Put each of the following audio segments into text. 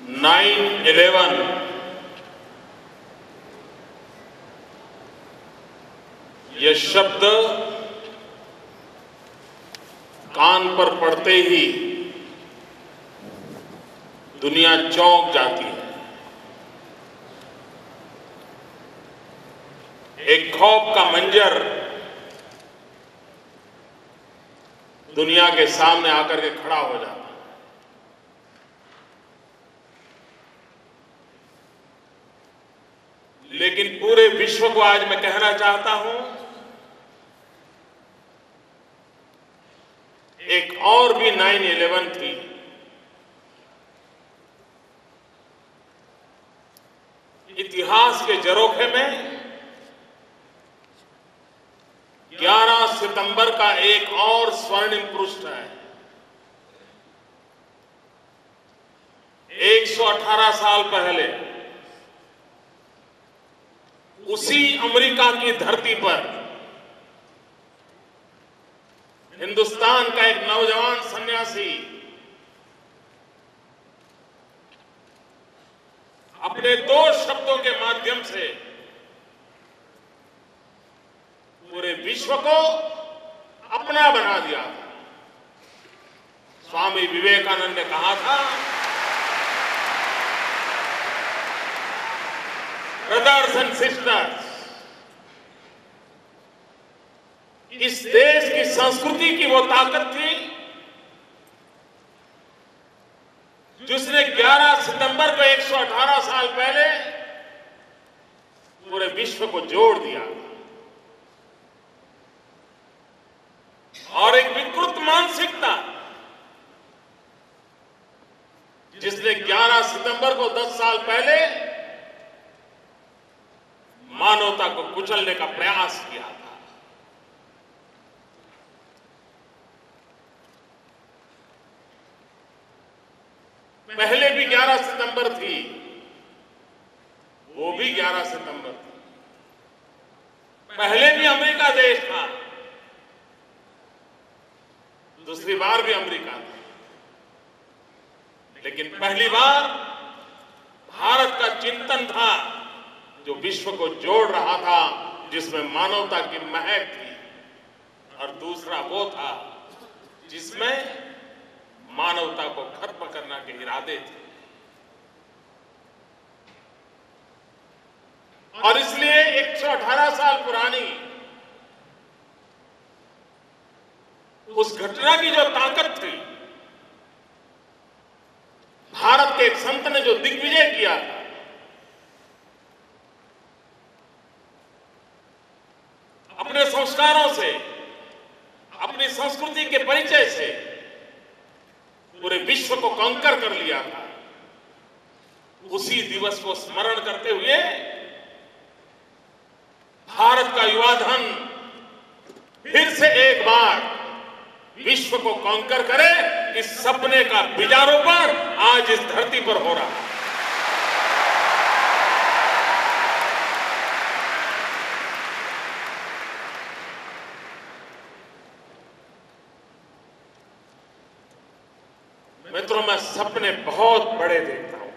9/11 ये शब्द कान पर पड़ते ही दुनिया चौंक जाती है। एक खौफ का मंजर दुनिया के सामने आकर के खड़ा हो जाता है। लेकिन पूरे विश्व को आज मैं कहना चाहता हूं, एक और भी 9/11 थी। इतिहास के झरोखे में 11 सितंबर का एक और स्वर्णिम पृष्ठ है। 118 साल पहले उसी अमेरिका की धरती पर हिंदुस्तान का एक नौजवान सन्यासी अपने 2 शब्दों के माध्यम से पूरे विश्व को अपना बना दिया था। स्वामी विवेकानंद ने कहा था, ब्रदर्स एंड सिस्टर्स, इस देश की संस्कृति की वो ताकत थी जिसने 11 सितंबर को 118 साल पहले पूरे विश्व को जोड़ दिया। और एक विकृत मानसिकता जिसने 11 सितंबर को 10 साल पहले मानवता को कुचलने का प्रयास किया था। पहले भी 11 सितंबर थी, वो भी 11 सितंबर थी। पहले भी अमेरिका देश था, दूसरी बार भी अमेरिका था। लेकिन पहली बार भारत का चिंतन था जो विश्व को जोड़ रहा था, जिसमें मानवता की महक थी। और दूसरा वो था जिसमें मानवता को खत्म करने के इरादे थे। और इसलिए 118 साल पुरानी उस घटना की जो ताकत थी, भारत के एक संत ने जो दिग्विजय किया था, अपने संस्कारों से, अपनी संस्कृति के परिचय से पूरे विश्व को कंकर कर लिया था, उसी दिवस को स्मरण करते हुए भारत का युवा धन फिर से एक बार विश्व को कंकर करे, इस सपने का बीजारोपण आज इस धरती पर हो रहा है। मित्रों, मैं सपने बहुत बड़े देखता हूं।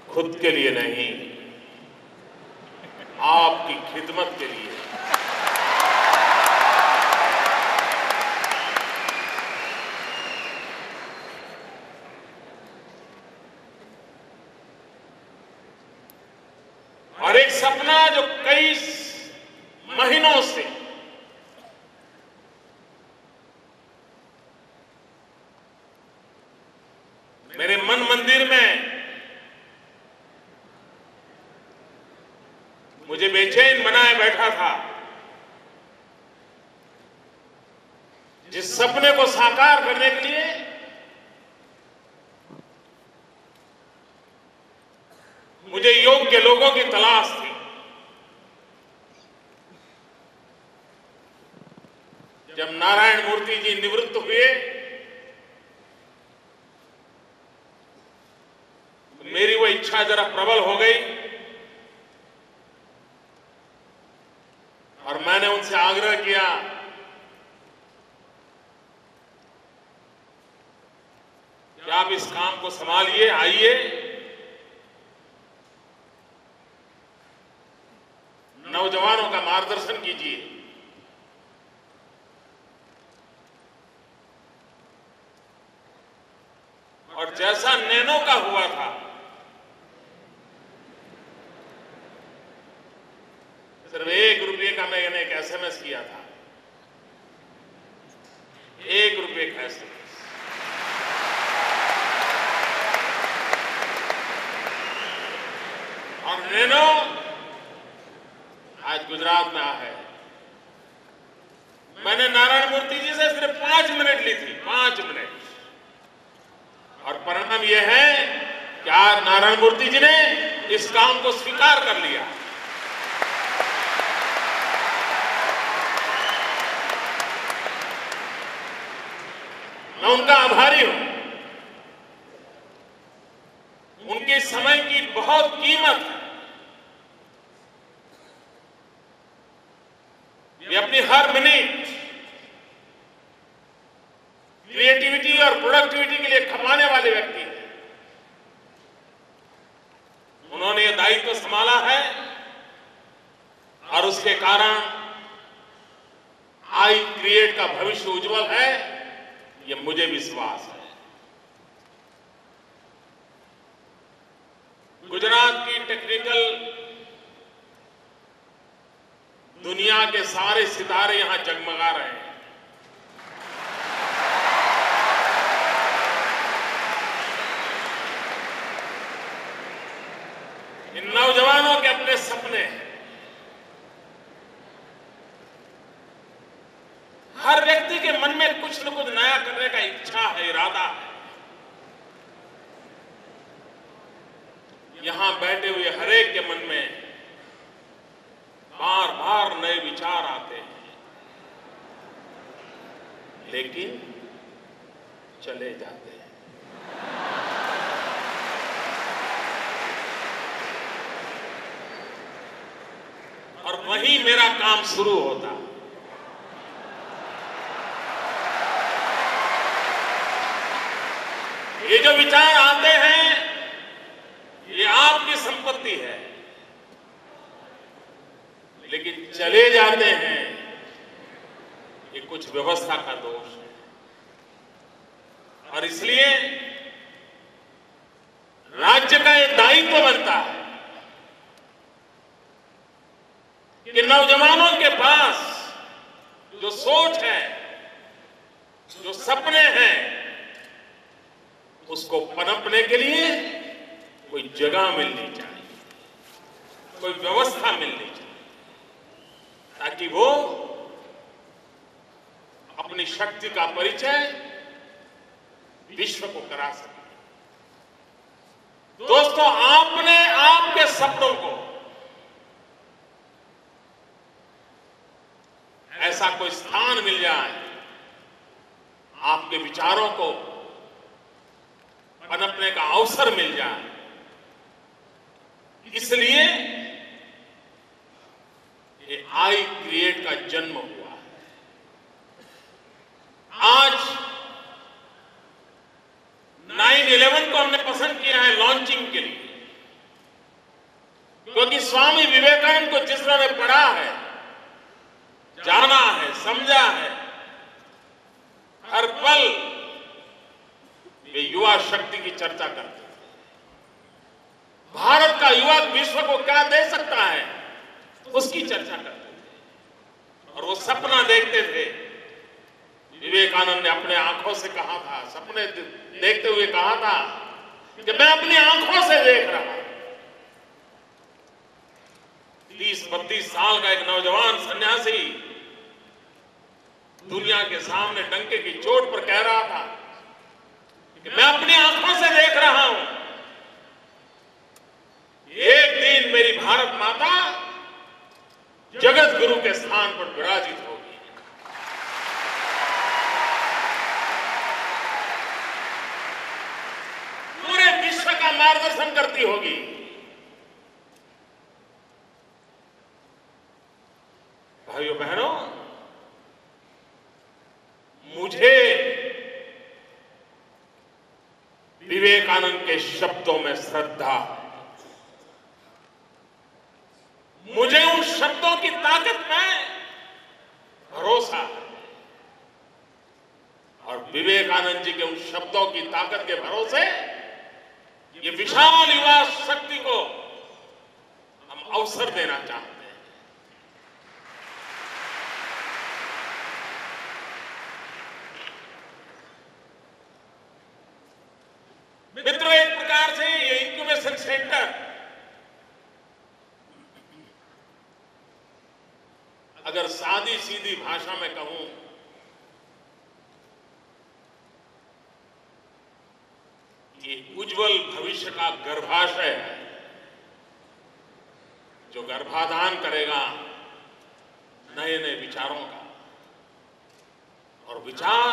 खुद के लिए नहीं, आपकी खिदमत के लिए। और एक सपना जो कई महीनों से मेरे मन मंदिर में मुझे बेचैन बनाए बैठा था, जिस सपने को साकार करने के लिए मुझे योग्य लोगों की तलाश थी। जब नारायण मूर्ति जी निवृत्त हुए, मेरी वो इच्छा जरा प्रबल हो गई और मैंने उनसे आग्रह किया संभालिए, आइए, नौजवानों का मार्गदर्शन कीजिए। और जैसा नैनो का हुआ था, सिर्फ ₹1 का मैंने एक SMS किया था, ₹1 का SMS। और नैनो आज गुजरात में है। मैंने नारायण मूर्ति जी से सिर्फ 5 मिनट ली थी, 5 मिनट। और परिणाम यह है कि आज नारायण मूर्ति जी ने इस काम को स्वीकार कर लिया। मैं उनका आभारी हूं। उनके समय की बहुत कीमत है। वे अपनी हर मिनट क्रिएटिविटी और प्रोडक्टिविटी के लिए खपाने वाले व्यक्ति हैं। उन्होंने यह दायित्व संभाला है और उसके कारण आई क्रिएट का भविष्य उज्जवल है, यह मुझे विश्वास है। गुजरात की टेक्निकल दुनिया के सारे सितारे यहां जगमगा रहे हैं। इन नौजवानों के अपने सपने हैं। हर व्यक्ति के मन में कुछ न कुछ नया करने का इच्छा है, इरादा है। यहां बैठे हुए हरेक के मन में बार बार नए विचार आते हैं, लेकिन चले जाते हैं। और वहीं मेरा काम शुरू होता है। ये जो विचार आते हैं, ये आपकी संपत्ति है, लेकिन चले जाते हैं, ये कुछ व्यवस्था का दोष है। और इसलिए राज्य का ये दायित्व बनता है कि नौजवानों के पास जो सोच है, जो सपने हैं, उसको पनपने के लिए कोई जगह मिलनी चाहिए, कोई व्यवस्था मिलनी चाहिए, ताकि वो अपनी शक्ति का परिचय विश्व को करा सके। दोस्तों, आपने आपके सपनों को ऐसा कोई स्थान मिल जाए, आपके विचारों को पनपने का अवसर मिल जाए, इसलिए ये आई क्रिएट का जन्म हुआ है। आज 9/11 को हमने पसंद किया है लॉन्चिंग के लिए, क्योंकि स्वामी विवेकानंद को जिन्होंने पढ़ा है, जाना है, समझा है, हर पल वे युवा शक्ति की चर्चा करते हैं। भारत का युवा विश्व को क्या दे सकता है, उसकी चर्चा करते थे। और वो सपना देखते थे। विवेकानंद ने अपने आंखों से कहा था, सपने देखते हुए कहा था कि मैं अपनी आंखों से देख रहा हूं। 30-32 साल का एक नौजवान सन्यासी दुनिया के सामने डंके की चोट पर कह रहा था कि मैं अपनी आंखों से देख रहा हूं, एक दिन मेरी भारत माता जगत गुरु के स्थान पर विराजित होगी। पूरे विश्व का मार्गदर्शन करती होगी। भाइयों बहनों, मुझे विवेकानंद के शब्दों में श्रद्धा है। मुझे उन शब्दों की ताकत में भरोसा है और विवेकानंद जी के उन शब्दों की ताकत के भरोसे ये विशाल युवा शक्ति को हम अवसर देना चाहते हैं। मित्रों, एक प्रकार से ये इंक्यूबेशन सेंटर अगर सादी सीधी भाषा में कहूं कि उज्जवल भविष्य का गर्भाशय है, जो गर्भाधान करेगा नए नए विचारों का, और विचार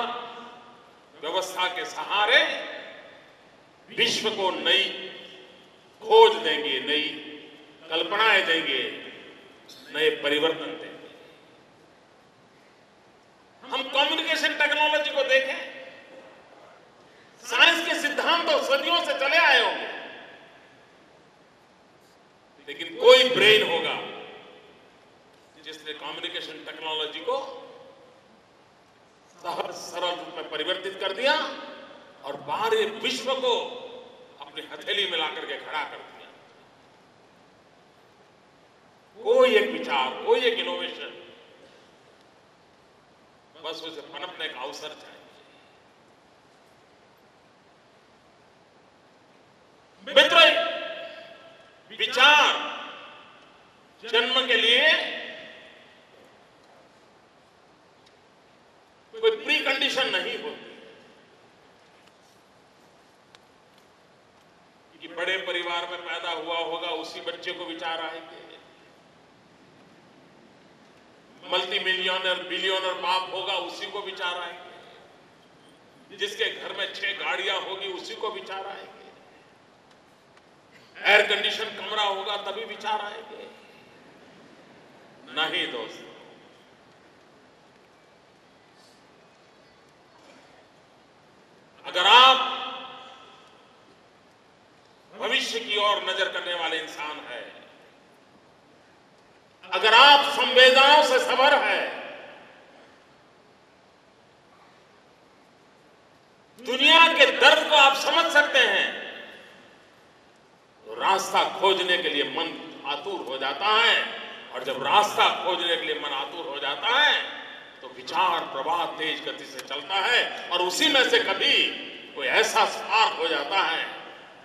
व्यवस्था के सहारे विश्व को नई खोज देंगे, नई कल्पनाएं देंगे, नए परिवर्तन देंगे। हम कम्युनिकेशन टेक्नोलॉजी को देखें, साइंस के सिद्धांत तो सदियों से चले आए होंगे, लेकिन कोई ब्रेन होगा जिसने कम्युनिकेशन टेक्नोलॉजी को सहज सरल रूप में परिवर्तित कर दिया और बाहरी विश्व को अपनी हथेली में लाकर के खड़ा कर दिया। कोई एक विचार, कोई एक इनोवेशन, बस उसे पनपने का अवसर चाहिए। मित्रों, विचार जन्म के लिए कोई प्री कंडीशन नहीं होती कि बड़े परिवार में पैदा हुआ होगा उसी बच्चे को विचार आएंगे, मल्टी मिलियनर बिलियनर बाप होगा उसी को विचार आएंगे, जिसके घर में 6 गाड़ियां होगी उसी को विचार आएंगे, एयर कंडीशन कमरा होगा तभी विचार आएंगे। नहीं दोस्तों, अगर आप भविष्य की ओर नजर करने वाले इंसान हैं, अगर आप संवेदनाओं से सबर है, दुनिया के दर्द को आप समझ सकते हैं, तो रास्ता खोजने के लिए मन आतुर हो जाता है, और जब रास्ता खोजने के लिए मन आतुर हो जाता है तो विचार प्रवाह तेज गति से चलता है, और उसी में से कभी कोई ऐसा स्पार्क हो जाता है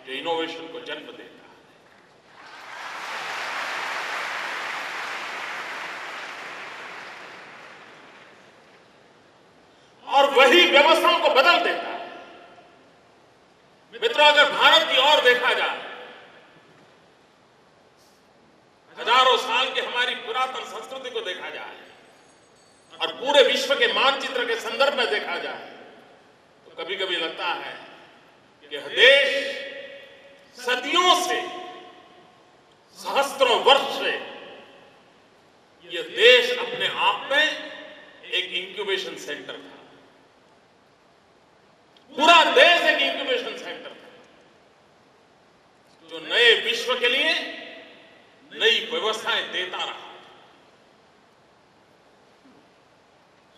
जो इनोवेशन को जन्म देता है। और वही व्यवस्थाओं को बदल देता है। मित्रों, अगर भारत की ओर देखा जाए, हजारों साल की हमारी पुरातन संस्कृति को देखा जाए और पूरे विश्व के मानचित्र के संदर्भ में देखा जाए, तो कभी कभी लगता है कि यह देश सदियों से, सहस्त्रों वर्ष से, यह देश अपने आप में एक इंक्यूबेशन सेंटर था। पूरा देश एक इंक्यूबेशन सेंटर था, जो नए विश्व के लिए नई व्यवस्थाएं देता रहा।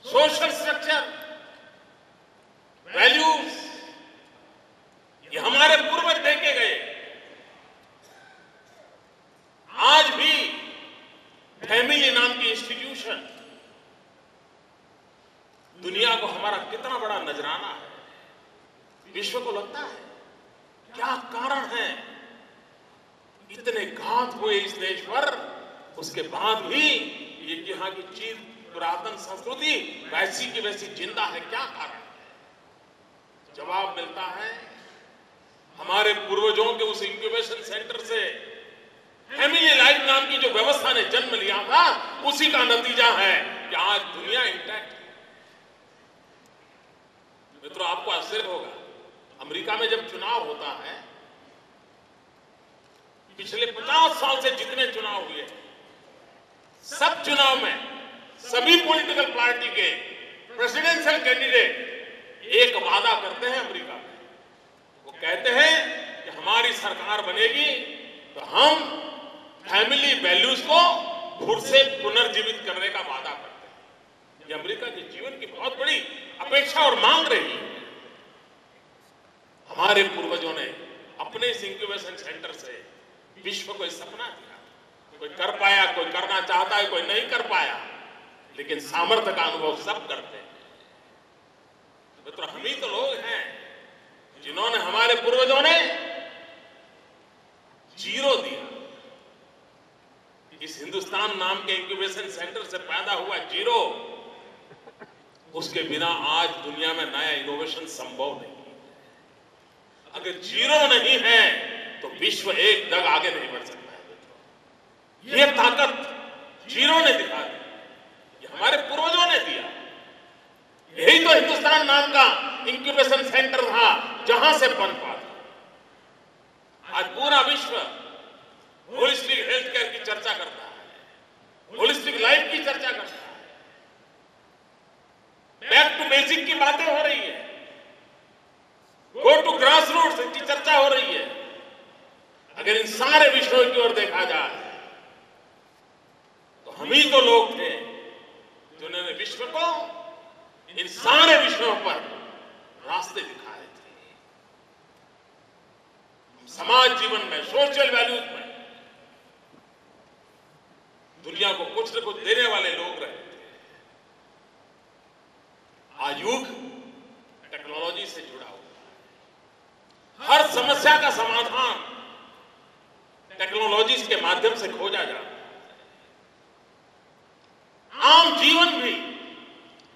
सोशल स्ट्रक्चर, वैल्यूज, ये हमारे पूर्वज देके गए। आज भी फैमिली नाम की इंस्टीट्यूशन दुनिया को हमारा कितना बड़ा नजराना है। विश्व को लगता है क्या कारण है, इतने घात हुए इस देश पर, उसके बाद भी ये यहाँ की चीज पुरातन संस्कृति वैसी की वैसी जिंदा है, क्या कारण है? जवाब मिलता है हमारे पूर्वजों के उस इंक्यूबेशन सेंटर से फैमिली लाइफ नाम की जो व्यवस्था ने जन्म लिया था, उसी का नतीजा है कि आज दुनिया इंटैक्ट है। मित्रों, आपको आश्चर्य होगा, अमेरिका में जब चुनाव होता है, पिछले 50 साल से जितने चुनाव हुए, सब चुनाव में सभी पॉलिटिकल पार्टी के प्रेसिडेंशियल कैंडिडेट एक वादा करते हैं अमेरिका में, वो कहते हैं कि हमारी सरकार बनेगी तो हम फैमिली वैल्यूज को फिर से पुनर्जीवित करने का वादा करते हैं। ये अमेरिका के जीवन की बहुत बड़ी अपेक्षा और मांग रही है। हमारे पूर्वजों ने अपने इस इंक्यूबेशन सेंटर से विश्व को एक सपना दिया। कोई कर पाया, कोई करना चाहता है, कोई नहीं कर पाया, लेकिन सामर्थ्य का अनुभव सब करते हैं। मित्रों, हम ही तो लोग हैं जिन्होंने, हमारे पूर्वजों ने जीरो दिया। इस हिंदुस्तान नाम के इंक्यूबेशन सेंटर से पैदा हुआ जीरो, उसके बिना आज दुनिया में नया इनोवेशन संभव नहीं। अगर जीरो नहीं है तो विश्व एक डग आगे नहीं बढ़ सकता है। यह ताकत जीरो ने दिखा दी, ये हमारे पूर्वजों ने दिया। यही तो हिंदुस्तान नाम का इंक्यूबेशन सेंटर था जहां से बन पाता। आज पूरा विश्व होलिस्टिक हेल्थ केयर की चर्चा करता है, होलिस्टिक लाइफ की चर्चा करता है, बैक टू बेसिक की बातें हो रही है, गो टू ग्रास रूट्स की चर्चा हो रही है। अगर इन सारे विषयों की ओर देखा जाए तो हम ही तो लोग थे जिन्होंने विश्व को इन सारे विषयों पर रास्ते दिखाए थे। समाज जीवन में, सोशल वैल्यूज में दुनिया को कुछ न कुछ देने वाले लोग रहे थे। आज युग टेक्नोलॉजी से जुड़ा हुआ है। हर समस्या का समाधान टेक्नोलॉजी के माध्यम से खोजा जा रहा है। आम जीवन भी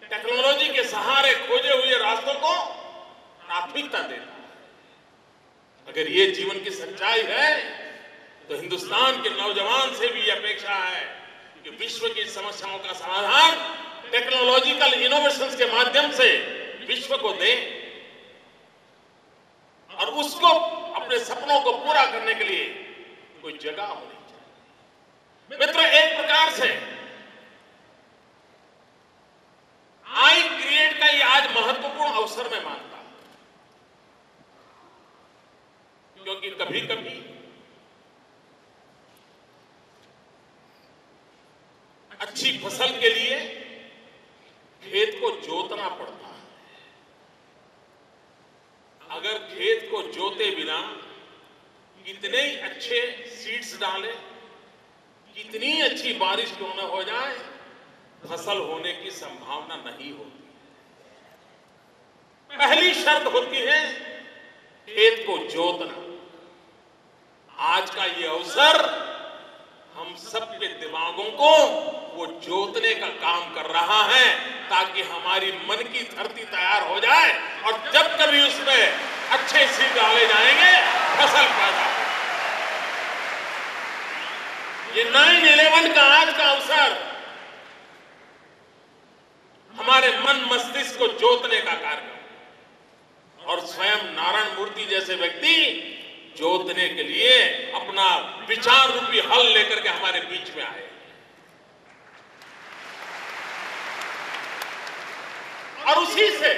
टेक्नोलॉजी के सहारे खोजे हुए रास्तों को प्राथमिकता देता है। अगर ये जीवन की सच्चाई है तो हिंदुस्तान के नौजवान से भी यह अपेक्षा है कि विश्व की समस्याओं का समाधान टेक्नोलॉजिकल इनोवेशंस के माध्यम से विश्व को दे और उसको अपने सपनों को पूरा करने के लिए कोई जगह होनी चाहिए। मित्रों, एक प्रकार से आई क्रिएट का ये आज महत्वपूर्ण अवसर में मानता हूं, क्योंकि कभी कभी अच्छी फसल के लिए खेत को जोतना पड़ता है। अगर खेत को जोते बिना कितने ही अच्छे सीड्स डालें, कितनी अच्छी बारिश क्यों न हो जाए, फसल होने की संभावना नहीं होती। पहली शर्त होती है खेत को जोतना। आज का ये अवसर हम सबके दिमागों को वो जोतने का काम कर रहा है ताकि हमारी मन की धरती तैयार हो जाए और जब कभी उसमें अच्छे सीड डाले जाएंगे फसल पैदा हो। ये 9/11 का आज का अवसर हमारे मन मस्तिष्क को जोतने का कार्य, और स्वयं नारायण मूर्ति जैसे व्यक्ति जोतने के लिए अपना विचार रूपी हल लेकर के हमारे बीच में आए। और उसी से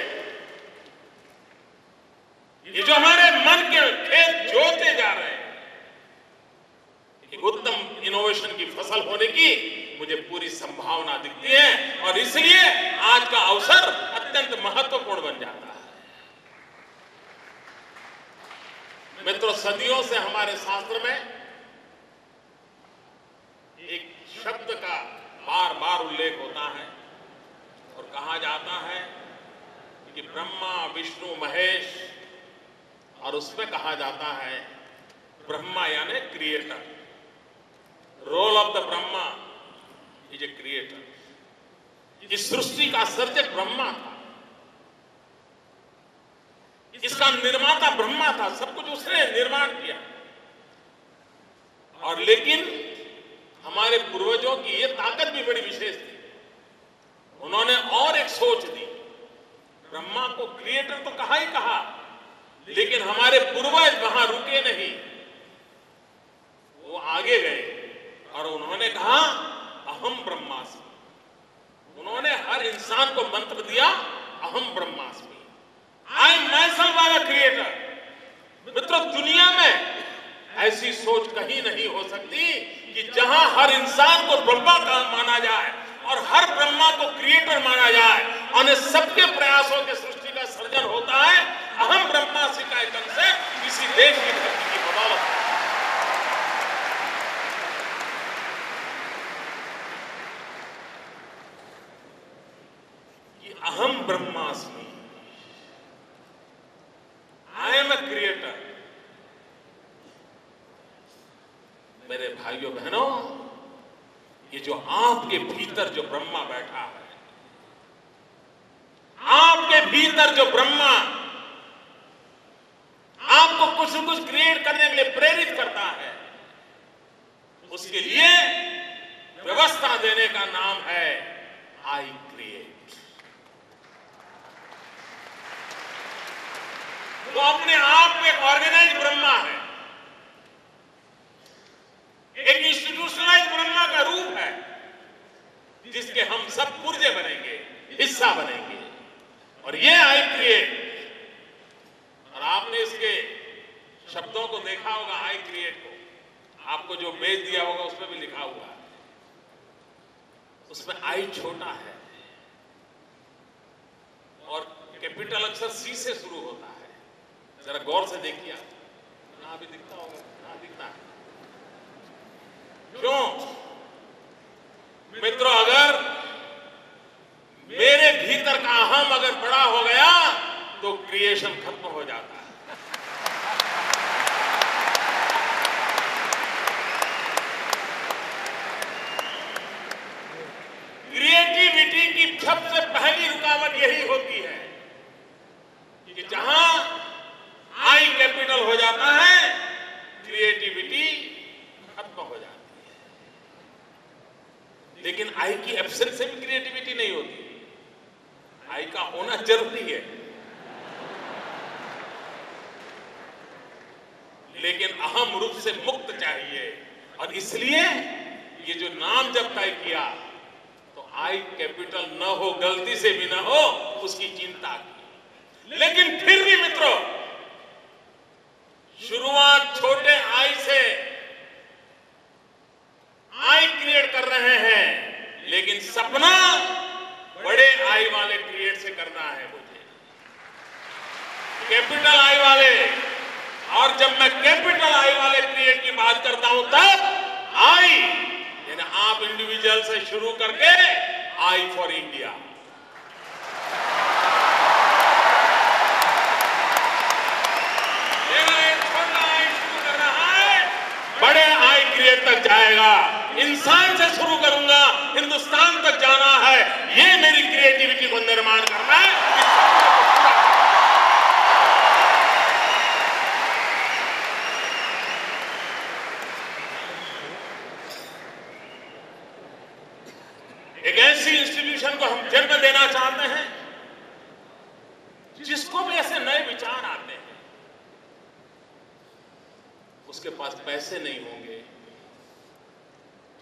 ये जो हमारे मन के खेत जोते जा रहे हैं, एक उत्तम इनोवेशन की फसल होने की मुझे पूरी संभावना दिखती है और इसलिए आज का अवसर अत्यंत महत्वपूर्ण बन जाता है। मित्रों, सदियों से हमारे शास्त्र में एक शब्द का बार बार उल्लेख होता है और कहा जाता है कि ब्रह्मा विष्णु महेश, और उसमें कहा जाता है ब्रह्मा यानी creator, role of the Brahma is a creator. इस सृष्टि का सर्जक ब्रह्मा था, इसका निर्माता ब्रह्मा था, सब कुछ उसने निर्माण किया। और लेकिन हमारे पूर्वजों की ये ताकत भी बड़ी विशेष थी, उन्होंने और एक सोच दी। ब्रह्मा को क्रिएटर तो कहा ही कहा, लेकिन हमारे पूर्वज वहां रुके नहीं, वो आगे गए और उन्होंने कहा अहम ब्रह्मास्मि। उन्होंने हर इंसान को मंत्र दिया अहम ब्रह्मास्मि, आई माइसेल्फ एम अ क्रिएटर। मित्रों, दुनिया में ऐसी सोच कहीं नहीं हो सकती कि जहां हर इंसान को ब्रह्मा का माना जाए और हर ब्रह्मा को क्रिएटर माना जाए और सबके प्रयासों के सृष्टि का सर्जन होता है। अहम ब्रह्मास्मि का कंसेप्ट इसी देश की धरती की बदौलत है। ये अहम ब्रह्मास्मि, आई एम अ क्रिएटर। मेरे भाइयों बहनों, ये जो आपके भीतर जो ब्रह्मा बैठा है, आपके भीतर जो ब्रह्मा आपको कुछ न कुछ क्रिएट करने के लिए प्रेरित करता है, उसके लिए व्यवस्था देने का नाम है आई क्रिएट। वो अपने आप में एक ऑर्गेनाइज ब्रह्मा है, एक इंस्टीट्यूशनलाइज ब्रह्मा का रूप है, जिसके हम सब पुर्जे बनेंगे, हिस्सा बनेंगे। और ये आई क्रिएट, और आपने इसके शब्दों को देखा होगा, आई क्रिएट को आपको जो बेच दिया होगा उसमें भी लिखा हुआ है, उसमें आई छोटा है और कैपिटल अक्षर सी से शुरू होता है। जरा गौर से देखिए, आप ना भी दिखता होगा, ना दिखता है। क्यों मित्रों? अगर मेरे भीतर का अहम अगर बड़ा हो गया तो क्रिएशन खत्म हो जाता है। क्रिएटिविटी की सबसे पहली रुकावट यही होती है कि जहां आई कैपिटल हो जाता है, क्रिएटिविटी खत्म हो जाती है। लेकिन आई की एब्सेंस से भी क्रिएटिविटी नहीं होती, आई का होना जरूरी है। लेकिन अहम रूप से मुक्त चाहिए, और इसलिए ये जो नाम जब तय किया तो आई कैपिटल न हो, गलती से भी न हो, उसकी चिंता की। लेकिन फिर भी मित्रों, शुरुआत छोटे आई से आई क्रिएट कर रहे हैं, लेकिन सपना बड़े आई वाले क्रिएट से करना है मुझे, कैपिटल आई वाले। और जब मैं कैपिटल आई वाले क्रिएट की बात करता हूं, तब आई यानी आप इंडिविजुअल से शुरू करके आई फॉर इंडिया। बड़े आई क्रिएट तक जाएगा। इंसान से शुरू करूंगा, हिंदुस्तान तक जाना है। ये मेरी क्रिएटिविटी को निर्माण करना है। एक ऐसी इंस्टीट्यूशन को हम जन्म देना चाहते हैं जिसको भी ऐसे नए विचार आते हैं, उसके पास पैसे नहीं होंगे,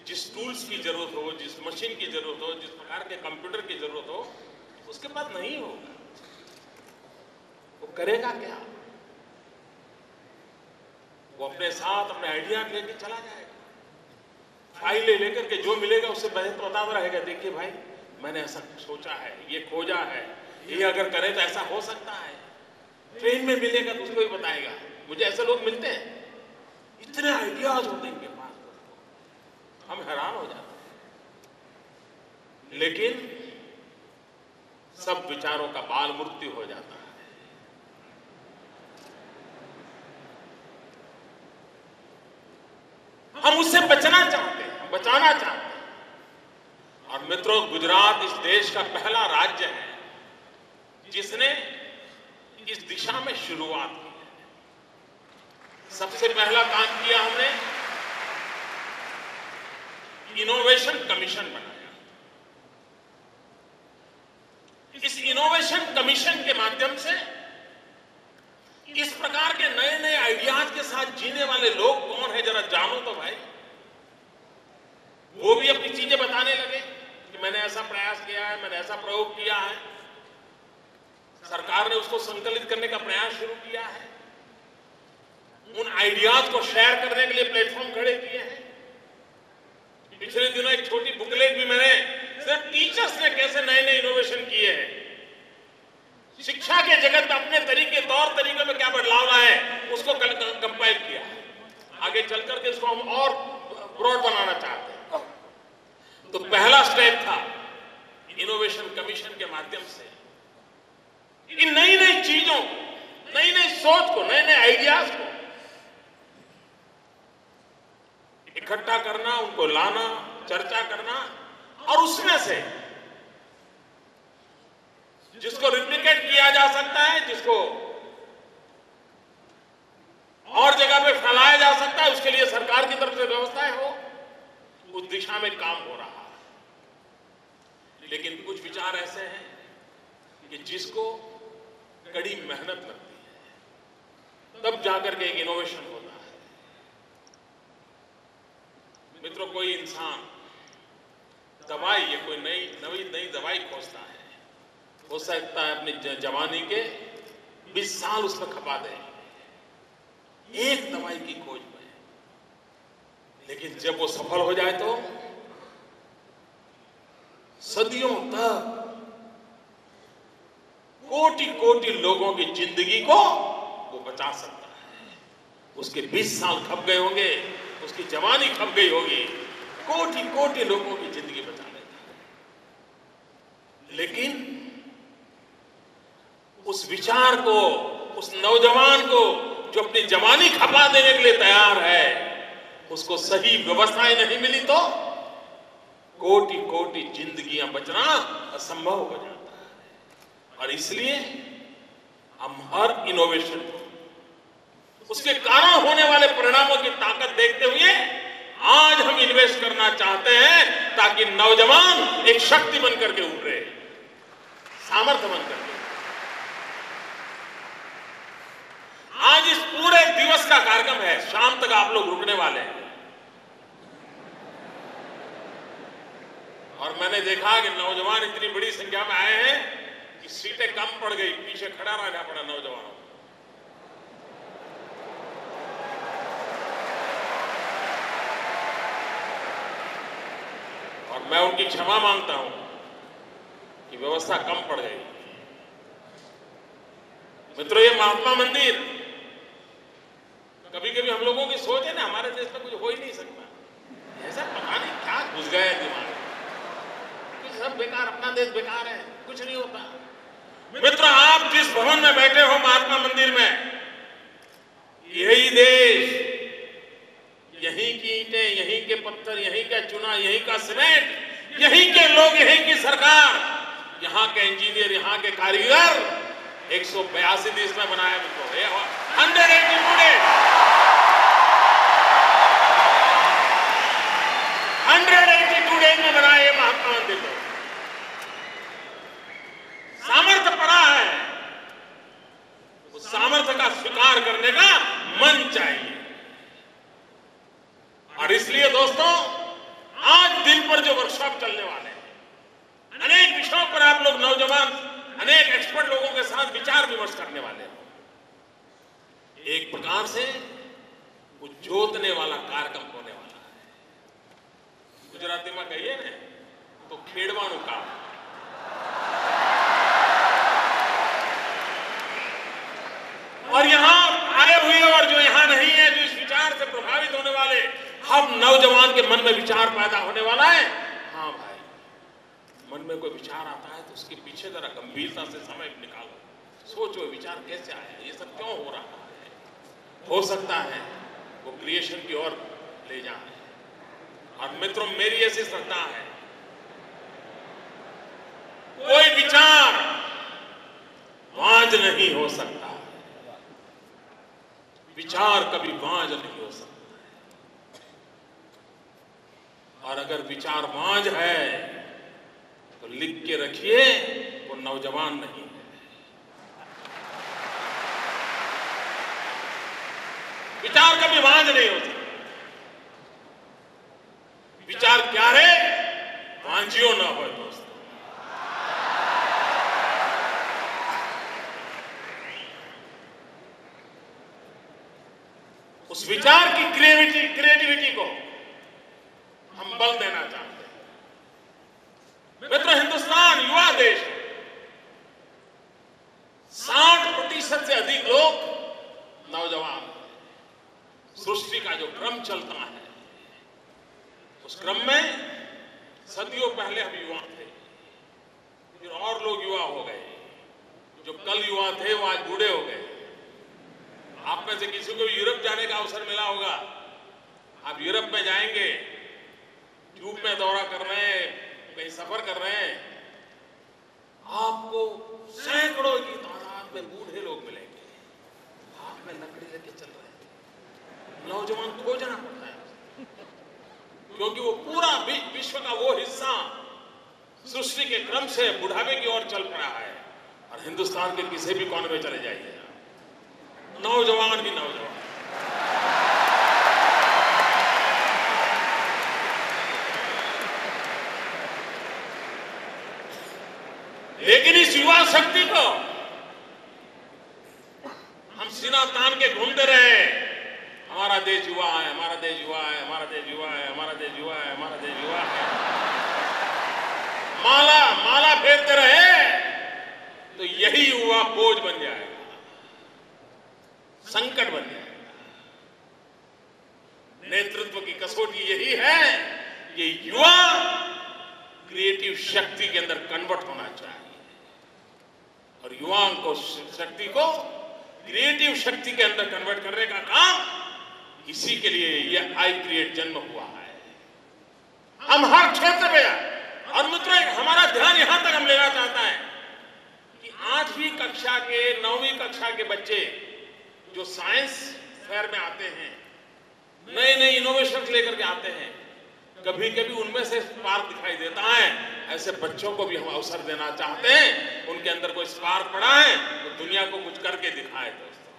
जिस टूल्स की जरूरत हो, जिस मशीन की जरूरत हो, जिस प्रकार के कंप्यूटर की जरूरत हो, उसके पास नहीं होगा। वो करेगा क्या? वो अपने साथ अपने आइडिया लेके चला जाएगा, फाइलें लेकर के जो मिलेगा उससे बताता रहेगा, देखिए भाई मैंने ऐसा सोचा है, ये खोजा है, ये अगर करें तो ऐसा हो सकता है। ट्रेन में मिलेगा तो उसको भी बताएगा। मुझे ऐसे लोग मिलते हैं, इतने आइडियाज होते हैं इनके पास, हम हैरान हो जाते हैं। लेकिन सब विचारों का बाल मृत्यु हो जाता है। हम उससे बचना चाहते हैं, बचाना चाहते हैं। और मित्रों, गुजरात इस देश का पहला राज्य है जिसने इस दिशा में शुरुआत की है। सबसे पहला काम किया हमने, इनोवेशन कमीशन बनाया। इस इनोवेशन कमीशन के माध्यम से इस प्रकार के नए नए आइडियाज के साथ जीने वाले लोग कौन है, जरा जानो तो भाई। वो भी अपनी चीजें बताने लगे कि मैंने ऐसा प्रयास किया है, मैंने ऐसा प्रयोग किया है। सरकार ने उसको संकलित करने का प्रयास शुरू किया है। उन आइडियाज को शेयर करने के लिए प्लेटफॉर्म खड़े किए हैं। पिछले दिनों एक छोटी बुकलेट भी मैंने सिर्फ टीचर्स ने कैसे नए नए इनोवेशन किए हैं, शिक्षा के जगत में अपने तरीके तौर तरीके में क्या बदलाव लाए उसको कंपाइल किया है। आगे चलकर के इसको हम और ब्रॉड बनाना चाहते हैं। तो पहला स्टेप था इनोवेशन कमीशन के माध्यम से इन नई नई चीजों को, नई नई सोच को, नए नए आइडियाज को इकट्ठा करना, उनको लाना, चर्चा करना और उसमें से जिसको रिप्लिकेट किया जा सकता है, जिसको और जगह पे फैलाया जा सकता है, उसके लिए सरकार की तरफ से व्यवस्थाएं हो, उस दिशा में काम हो रहा है। लेकिन कुछ विचार ऐसे हैं कि जिसको कड़ी मेहनत लगती है तब जाकर के एक इनोवेशन होता है। मित्रों, कोई इंसान दवाई या कोई नई दवाई खोजता है, हो सकता है अपनी जवानी के 20 साल उसमें खपा दे एक दवाई की खोज में, लेकिन जब वो सफल हो जाए तो सदियों तक कोटि कोटि लोगों की जिंदगी को वो बचा सकता है। उसके 20 साल खप गए होंगे, उसकी जवानी खप गई होगी, कोटि कोटि लोगों की जिंदगी बचा लेता है। लेकिन उस विचार को, उस नौजवान को जो अपनी जवानी खपा देने के लिए तैयार है, उसको सही व्यवस्थाएं नहीं मिली तो कोटि कोटि जिंदगियां बचना असंभव हो जाता है। और इसलिए हम हर इनोवेशन को, उसके कारण होने वाले परिणामों की ताकत देखते हुए आज हम इन्वेस्ट करना चाहते हैं, ताकि नौजवान एक शक्ति बनकर के उभरे, सामर्थ्य बनकर के। आज इस पूरे दिवस का कार्यक्रम है, शाम तक आप लोग रुकने वाले हैं। और मैंने देखा कि नौजवान इतनी बड़ी संख्या में आए हैं कि सीटें कम पड़ गई, पीछे खड़ा रहना पड़ा नौजवानों को। और मैं उनकी क्षमा मांगता हूं कि व्यवस्था कम पड़ गई। मित्रों, ये महात्मा मंदिर, कभी कभी हम लोगों की सोच है ना, हमारे देश में कुछ हो ही नहीं सकता, ऐसा पता नहीं क्या घुस गया दिमाग में, सब बेकार, अपना देश बेकार है, कुछ नहीं होता। मित्रों, आप जिस भवन में बैठे हो महात्मा मंदिर में, यही देश, यहीं की ईंटें, यहीं के पत्थर, यहीं का चूना, यहीं का सीमेंट, यहीं के लोग, यहीं की सरकार, यहां के इंजीनियर, यहां के कारीगर 182 देश में बनाया। मित्रों, 182 डेज में बनाया ये महात्मा मंदिर को। सामर्थ्य पड़ा है, उस सामर्थ्य का स्वीकार करने का मन चाहिए। और इसलिए दोस्तों, आज दिन पर जो वर्कशॉप चलने वाले हैं, अनेक विषयों पर आप लोग नौजवान, अनेक एक्सपर्ट लोगों के साथ विचार विमर्श करने वाले हैं। एक प्रकार से वो जोतने वाला कार्यक्रम होने वाला है। गुजराती में कहिए ने तो खेड़वाणु काम। और यहां आए हुए और जो यहां नहीं है, जो इस विचार से प्रभावित होने वाले, हम नौजवान के मन में विचार पैदा होने वाला है। हाँ भाई, मन में कोई विचार आता है तो उसके पीछे जरा गंभीरता से समय निकालो, सोचो विचार कैसे आया, ये सब क्यों हो रहा है। हो सकता है वो क्रिएशन की ओर ले जाए। और मित्रों, मेरी ऐसी श्रद्धा है, कोई विचार वांझ नहीं हो सकता, विचार कभी वांझ नहीं हो सकता। और अगर विचार वांझ है तो लिख के रखिए, वो नौजवान नहीं है। विचार कभी वांझ नहीं होता। विचार क्या है, वांझियो ना हो दोस्तों। विचार की क्रिएटिविटी को हम बल देना चाहते हैं। मित्रों, हिंदुस्तान युवा देश है। 60% से अधिक लोग नौजवान। सृष्टि का जो क्रम चलता है, उस क्रम में सदियों पहले हम युवा थे, फिर और लोग युवा हो गए। जो कल युवा थे वो आज बूढ़े हो गए। आप में से किसी को यूरोप जाने का अवसर मिला होगा। आप यूरोप में जाएंगे, ट्यूब में दौरा कर रहे हैं, कहीं सफर कर रहे हैं, आपको सैकड़ों की तादाद में बूढ़े लोग मिलेंगे, हाथ में लकड़ी लेके चल रहे हैं। नौजवान खोजना पड़ता है, क्योंकि वो पूरा विश्व का वो हिस्सा सृष्टि के क्रम से बुढ़ापे की ओर चल पड़ा है। और हिंदुस्तान के किसी भी कोने में चले जाइए, नौजवान ही नौजवान। लेकिन इस युवा शक्ति को हम सीना तान के घूमते रहे। हमारा देश युवा है, हमारा देश युवा है, हमारा देश युवा है, हमारा देश युवा है, हमारा देश युवा है। माला फेरते रहे तो यही युवा बोझ बन जाएगा, संकट बन जाएगा। नेतृत्व की कसौटी यही है, ये युवा क्रिएटिव शक्ति के अंदर कन्वर्ट होना चाहिए। और युवाओं को शक्ति को क्रिएटिव शक्ति के अंदर कन्वर्ट करने का काम, इसी के लिए यह आई क्रिएट जन्म हुआ है। हम हर क्षेत्र में, और मित्रों हमारा ध्यान यहां तक हम लेना चाहता है कि 8वीं कक्षा के 9वीं कक्षा के बच्चे जो साइंस फेयर में आते हैं, नए नए इनोवेशन लेकर के आते हैं, कभी कभी उनमें से स्पार्क दिखाई देता है। ऐसे बच्चों को भी हम अवसर देना चाहते हैं। उनके अंदर कोई स्पार्क पड़ा है तो दुनिया को कुछ करके दिखाए। दोस्तों,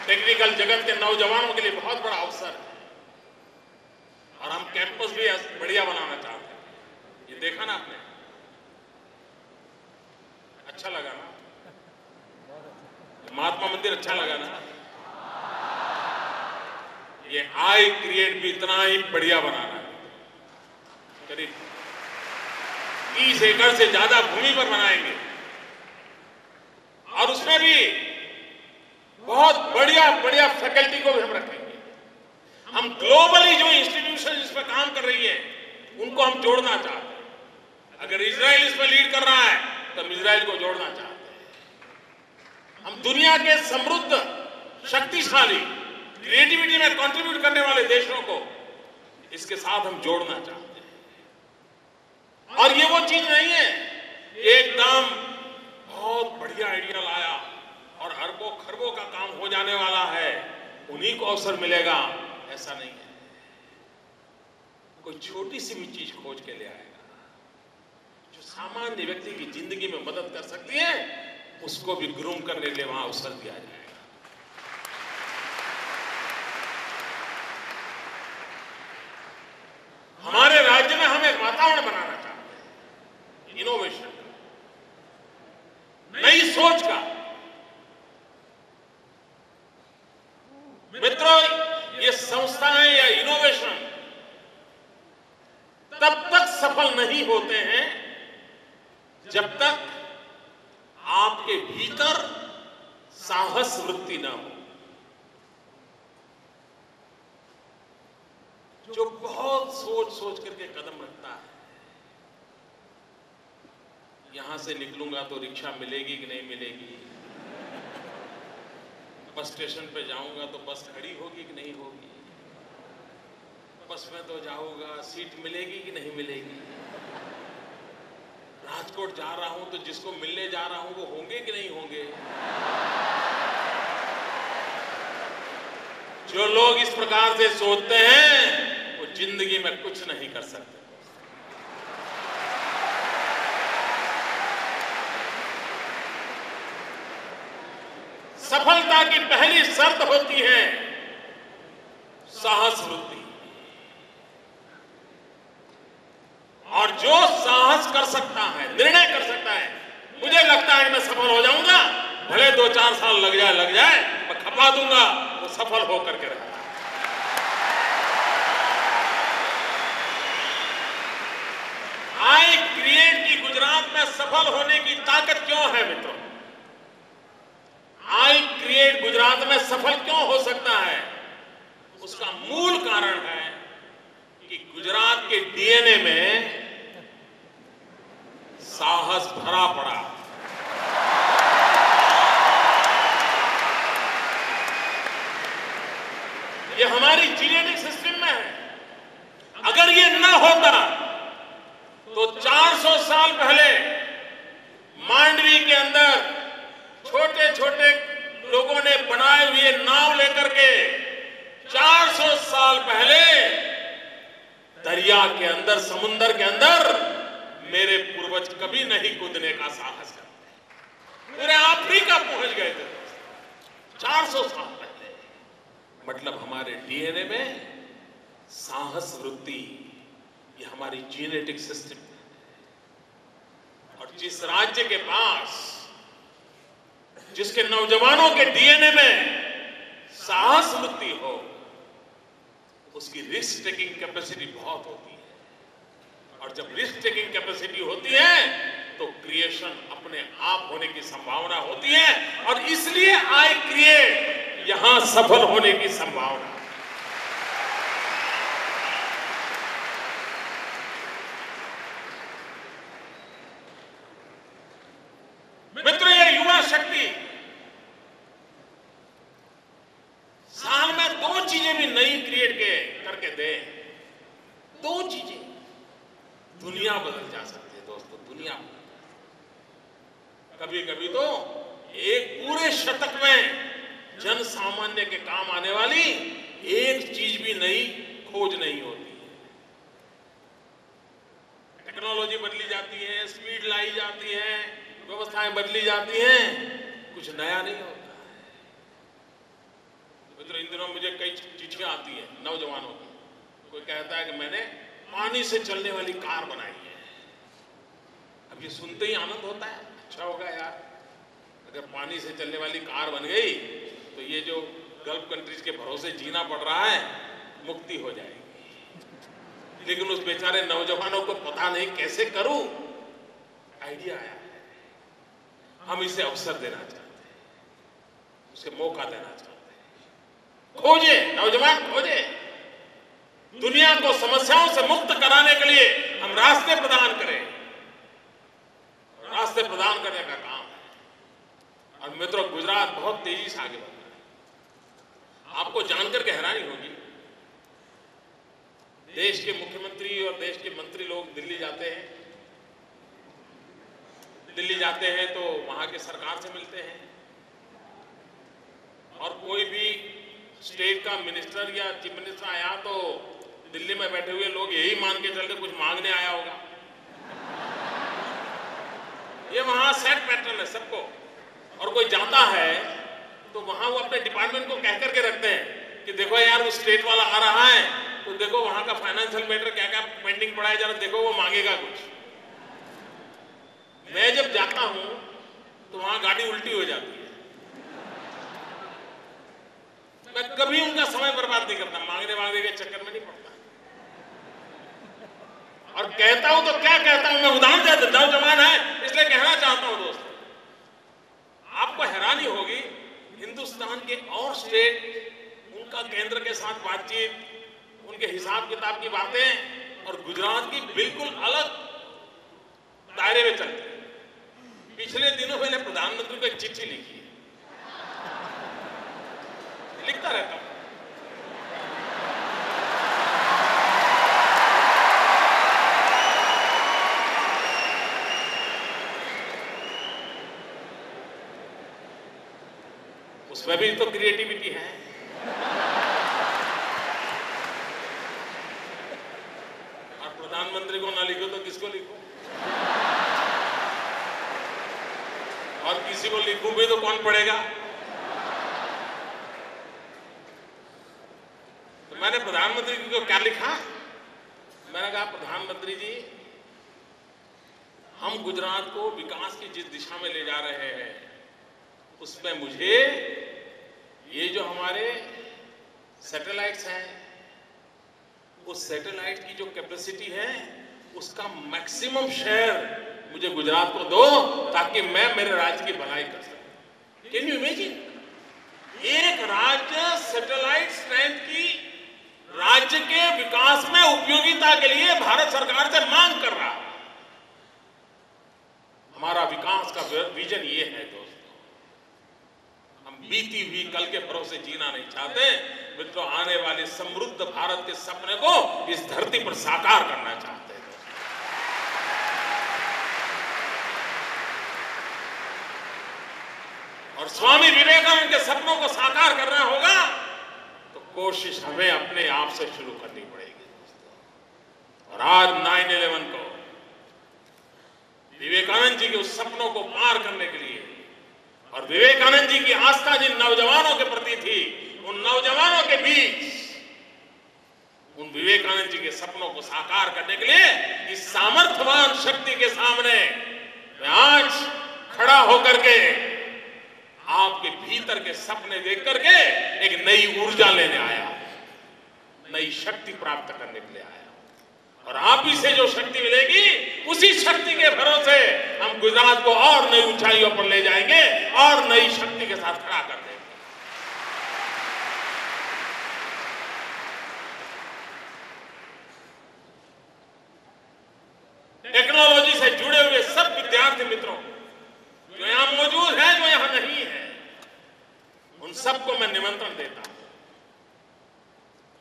टेक्निकल जगत के नौजवानों के लिए बहुत बड़ा अवसर है, और हम कैंपस भी बढ़िया बनाना चाहते हैं। ये देखा ना आपने, अच्छा लगा ना? महात्मा मंदिर अच्छा लगा ना? ये आई क्रिएट भी इतना ही बढ़िया बनाना है। करीब 30 एकड़ से ज्यादा भूमि पर बनाएंगे, और उसमें भी बहुत बढ़िया बढ़िया फैकल्टी को भी हम रखेंगे। हम ग्लोबली जो इंस्टीट्यूशन इस पर काम कर रही है, उनको हम जोड़ना चाहते हैं। अगर इजराइल इसमें लीड कर रहा है तो हम इजराइल को जोड़ना चाहते हैं। हम दुनिया के समृद्ध, शक्तिशाली, क्रिएटिविटी में कंट्रीब्यूट करने वाले देशों को इसके साथ हम जोड़ना चाहते हैं। और ये वो चीज नहीं है एकदम बहुत बढ़िया आइडिया लाया और अरबों खरबों का काम हो जाने वाला है, उन्हीं को अवसर मिलेगा, ऐसा नहीं है। कोई छोटी सी भी चीज खोज के ले आएगा जो सामान्य व्यक्ति की जिंदगी में मदद कर सकती है, उसको भी ग्रूम करने के लिए वहां अवसर दिया जाएगा। हमारे राज्य में हम एक वातावरण बनाना चाहते हैं, इनोवेशन का, नई सोच का। मित्रों, ये संस्थाएं या इनोवेशन तब तक सफल नहीं होते हैं जब तक आपके भीतर साहस वृत्ति न हो। जो बहुत सोच सोच करके कदम रखता है, यहां से निकलूंगा तो रिक्शा मिलेगी कि नहीं मिलेगी, बस स्टेशन पे जाऊंगा तो बस खड़ी होगी कि नहीं होगी, बस में तो जाऊंगा सीट मिलेगी कि नहीं मिलेगी, राजकोट जा रहा हूं तो जिसको मिलने जा रहा हूं वो होंगे कि नहीं होंगे। जो लोग इस प्रकार से सोचते हैं वो जिंदगी में कुछ नहीं कर सकते। सफलता की पहली शर्त होती है साहस वृत्ति, और जो साहस कर सकता है, निर्णय कर सकता है, मुझे लगता है मैं सफल हो जाऊंगा, भले 2-4 साल लग जाए, मैं खपा दूंगा, वो सफल होकर के रहेगा। आई क्रिएट की गुजरात में सफल होने की ताकत क्यों है मित्रों? आई क्रिएट गुजरात में सफल क्यों हो सकता है? उसका मूल कारण है कि गुजरात के डीएनए में साहस भरा पड़ा। ये हमारी जेनेटिक सिस्टम में है। अगर ये ना होता तो 400 साल पहले मांडवी के अंदर छोटे छोटे लोगों ने बनाए हुए नाव लेकर के 400 साल पहले दरिया के अंदर, समुद्र के अंदर मेरे पूर्वज कभी नहीं कूदने का साहस करते। पूरे अफ्रीका पहुंच गए थे 400 साल पहले। मतलब हमारे डीएनए में साहस वृत्ति, ये हमारी जेनेटिक सिस्टम है। और जिस राज्य के पास, जिसके नौजवानों के डीएनए में साहस वृत्ति हो, उसकी रिस्क टेकिंग कैपेसिटी बहुत होती है। और जब रिस्क टेकिंग कैपेसिटी होती है तो क्रिएशन अपने आप होने की संभावना होती है। और इसलिए आई क्रिएट यहां सफल होने की संभावना। मित्रों, ये युवा शक्ति साल में 2 चीजें भी नई क्रिएट करके दे, 2 चीजें, दुनिया बदल जा सकती है दोस्तों, दुनिया। कभी कभी तो एक पूरे शतक में जन सामान्य के काम आने वाली एक चीज भी नई खोज नहीं होती है। टेक्नोलॉजी बदली जाती है, स्पीड लाई जाती है, व्यवस्थाएं बदली जाती हैं, कुछ नया नहीं होता है। मित्रों, इन दिनों मुझे कई चिट्ठियां आती हैं नौजवानों की। कोई कहता है कि मैंने पानी से चलने वाली कार बनाई है। अब ये सुनते ही आनंद होता है, अच्छा होगा यार, अगर पानी से चलने वाली कार बन गई तो ये जो गल्फ कंट्रीज के भरोसे जीना पड़ रहा है, मुक्ति हो जाएगी। लेकिन उस बेचारे नौजवानों को पता नहीं कैसे करूं। आइडिया आया, हम इसे अवसर देना चाहते हैं, उसे मौका देना चाहते हैं। खोजे, नौजवान खोजे। दुनिया को समस्याओं से मुक्त कराने के लिए हम रास्ते प्रदान करें। रास्ते प्रदान करने का काम है। और मित्रों, गुजरात बहुत तेजी से आगे बढ़ रहा है। आपको जानकर के हैरानी होगी, देश के मुख्यमंत्री और देश के मंत्री लोग दिल्ली जाते हैं। दिल्ली जाते हैं तो वहां के सरकार से मिलते हैं। और कोई भी स्टेट का मिनिस्टर या चीफ मिनिस्टर आया तो दिल्ली में बैठे हुए लोग यही मान के चलते कुछ मांगने आया होगा। ये वहां सेट पैटर्न है सबको। और कोई जाता है तो वहां वो अपने डिपार्टमेंट को कह करके रखते हैं कि देखो यार, वो स्टेट वाला आ रहा है तो देखो वहां का फाइनेंशियल मैटर क्या क्या पेंडिंग पड़ा है, जरा देखो वो मांगेगा कुछ। मैं जब जाता हूं तो वहां गाड़ी उल्टी हो जाती है। मैं कभी उनका समय बर्बाद नहीं करता, मांगने के चक्कर में नहीं पड़ता। और कहता हूं तो क्या कहता हूं, मैं उदाहरण देता, नौजवान है इसलिए कहना चाहता हूं दोस्तों, आपको हैरानी होगी, हिंदुस्तान के और स्टेट, उनका केंद्र के साथ बातचीत, उनके हिसाब किताब की बातें, और गुजरात की बिल्कुल अलग दायरे में चलती है। पिछले दिनों मैंने प्रधानमंत्री को एक चिट्ठी लिखी, लिखता रहता हूं। उसमें भी तो क्रिएटिविटी है। और प्रधानमंत्री को ना लिखो तो किसको लिखो? और किसी को लिखूं भी तो कौन पढ़ेगा? तो मैंने प्रधानमंत्री को क्या लिखा? मैंने कहा, प्रधानमंत्री जी, हम गुजरात को विकास की जिस दिशा में ले जा रहे हैं उसमें मुझे ये जो हमारे सैटेलाइट्स हैं, उस सैटेलाइट की जो कैपेसिटी है उसका मैक्सिमम शेयर मुझे गुजरात को दो, ताकि मैं मेरे राज्य की भलाई कर सकूं। Can you imagine? एक राज्य सैटेलाइट स्ट्रेंथ की राज्य के विकास में उपयोगिता के लिए भारत सरकार से मांग कर रहा है। हमारा विकास का विजन ये है दोस्तों। हम बीती हुई कल के भरोसे जीना नहीं चाहते मित्रों, आने वाले समृद्ध भारत के सपने को इस धरती पर साकार करना चाहते हैं। और स्वामी विवेकानंद के सपनों को साकार करना होगा तो कोशिश हमें अपने आप से शुरू करनी पड़ेगी दोस्तों। और आज 9/11 को विवेकानंद जी के उस सपनों को पार करने के लिए, और विवेकानंद जी की आस्था जिन नौजवानों के प्रति थी, उन नौजवानों के बीच उन विवेकानंद जी के सपनों को साकार करने के लिए इस सामर्थ्यवान शक्ति के सामने मैं आज खड़ा होकर के आपके भीतर के सपने देख करके एक नई ऊर्जा लेने आया, नई शक्ति प्राप्त करने के लिए आया। और आप ही से जो शक्ति मिलेगी, उसी शक्ति के भरोसे हम गुजरात को और नई ऊंचाइयों पर ले जाएंगे और नई शक्ति के साथ खड़ा कर देंगे। टेक्नोलॉजी से जुड़े हुए सब विद्यार्थी मित्रों जो यहां मौजूद हैं, जो यहां नहीं है, उन सबको मैं निमंत्रण देता हूं।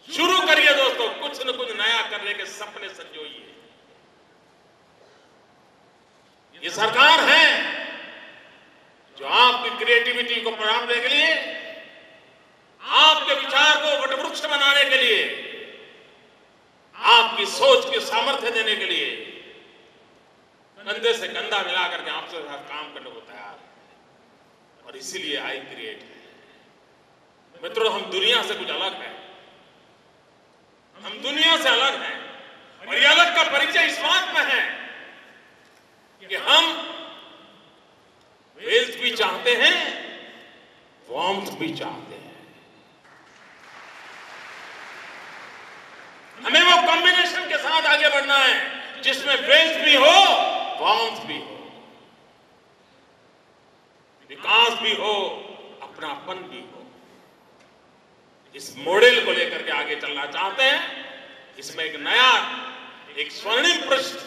शुरू करिए दोस्तों, कुछ न कुछ नया करने के सपने संजोइए। ये सरकार है जो आपकी क्रिएटिविटी को बढ़ाने के लिए, आपके विचार को वटवृक्ष बनाने के लिए, आपकी सोच के सामर्थ्य देने के लिए कंधे से कंधा मिलाकर के आपसे साथ काम करने को तैयार है। और इसीलिए आई क्रिएट है। मित्रों, हम दुनिया से कुछ अलग हैं, हम दुनिया से अलग हैं। और ये अलग का परिचय इस बात में है कि हम वेल्थ भी चाहते हैं, वार्मथ भी चाहते हैं। हमें वो कॉम्बिनेशन के साथ आगे बढ़ना है जिसमें वेल्थ भी हो, वार्मथ भी हो, विकास भी हो, अपनापन भी हो। इस मॉडल को लेकर के आगे चलना चाहते हैं। इसमें एक नया, एक स्वर्णिम पृष्ठ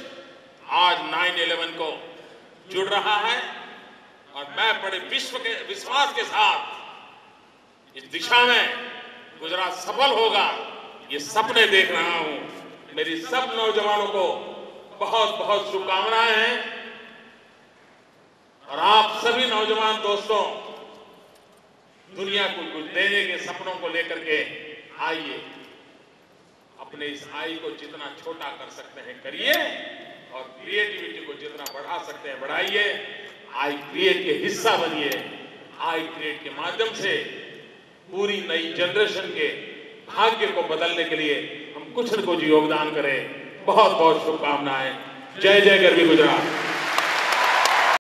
आज 9/11 को जुड़ रहा है। और मैं बड़े विश्वास के साथ इस दिशा में गुजरात सफल होगा, ये सपने देख रहा हूं। मेरी सब नौजवानों को बहुत बहुत शुभकामनाएं हैं। और आप सभी नौजवान दोस्तों, दुनिया को कुछ देने के सपनों को लेकर के आइए। अपने इस आई को जितना छोटा कर सकते हैं करिए, और क्रिएटिविटी को जितना बढ़ा सकते हैं बढ़ाइए। आई क्रिएट के हिस्सा बनिए। आई क्रिएट के माध्यम से पूरी नई जनरेशन के भाग्य को बदलने के लिए हम कुछ न कुछ योगदान करें। बहुत बहुत शुभकामनाएं। जय जय गरवी गुजरात।